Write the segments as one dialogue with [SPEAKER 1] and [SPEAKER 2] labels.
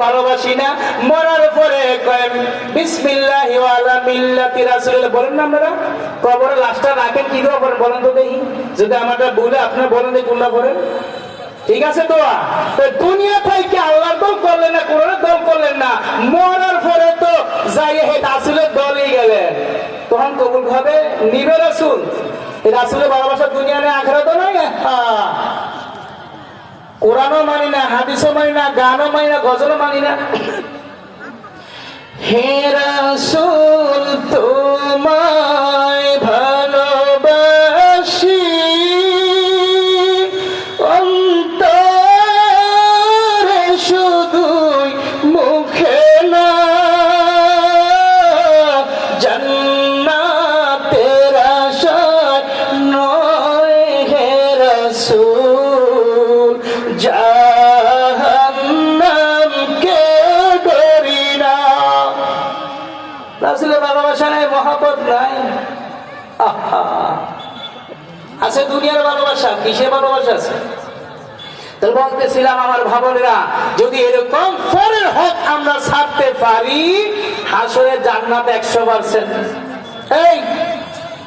[SPEAKER 1] ভালোবাসি না, মরার পরে কয়েন বিসমিল্লাহি ওয়া আলা মিল্লাতি রাসূলিল্লাহ বলেন না আপনারা? কবরে লাশটা রাখেন কি করে বলেন তো দেখি, যদি আমারটা ভুলে আপনারা বলেন দেখি কোনটা পড়েন। ঠিক আছে দোয়া। তো দুনিয়া থেকে আল্লাহর দল করলেন না, কোরআনের দল করলেন না, মরার পরে তো যাই হে রাসূলের দলই গেলেন, তখন কবুল হবে নিবে রাসূল। এই রাসূলের ভালোবাসা দুনিয়া নেই আখিরাতও নাই। কোরআনও মানি না, হাদিসও মানি না, গানও মানি না, গজলও মানি না। হে রাসূল তোমায় ভালোবাসি অন্তরে শুধুই মুখে না, জান্নাতের আশায় নয় হে রাসূল, জাহান্নামকে ডরি না। রাসূলের ভালোবাসা নাই, মহব্বত নাই। আছে দুনিয়ার ভালোবাসা, কিসের ভালোবাসা আছে? তাহলে বলতেছিলাম আমার ভাবনেরা, যদি এরকম পরের হক আমরা ছাড়তে পারি, হাসরে জান্নাত 100%।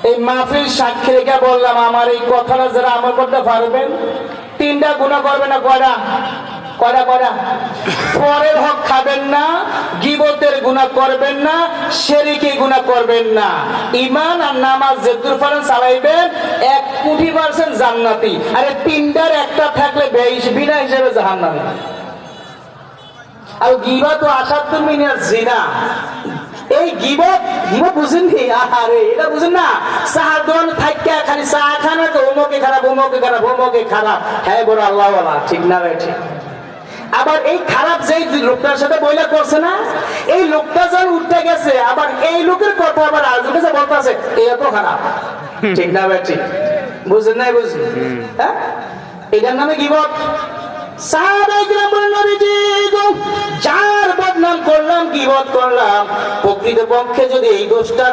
[SPEAKER 1] এই মাহফিল সাক্ষী রেখে বললাম, আমার এই কথাটা যারা আমার করতে পারবেন, 3টা গুনাহ করবেন না, কয়টা? পরের হক খাবেন না, গীবতের গুনাহ করবেন না, শিরকি গুনাহ করবেন না, ঈমান আর নামাজ যেদুর পারেন চালাইবেন, 1,000,000% জান্নাতি। আরে 3টার একটা থাকলে বিনা হিসেবে জাহান্নামী। আর গীবত ও আসাদ্দু মিনাজ জিনা। এই গীবত বুঝেন কি? আরে এটা বুঝেন না? চাহার দোকান থাইকা খালি চা খানা তো অমুকে খারাপ, অমুকে খারাপ, অমুকে খারাপ। হ্যাঁ বড় আল্লাহ ওয়ালা, ঠিক না ভাই? ঠিক। আবার এই খারাপ যেই লোকটার সাথে বইলা করছে না, এই লোকটা যখন উঠতে গেছে, আবার এই লোকের কথা আবার আরেকজন কাছে বলতে আছে এটা তো খারাপ, ঠিক না ভাই? ঠিক বুঝেন নাই? বুঝলেন? হ্যাঁ, এটার নামে গীবত। সাহাবায়ে কিরাম বলেন, নবীজি গো, যার বদনাম করলাম, গীবত করলাম, প্রকৃতপক্ষে যদি এই দোষটা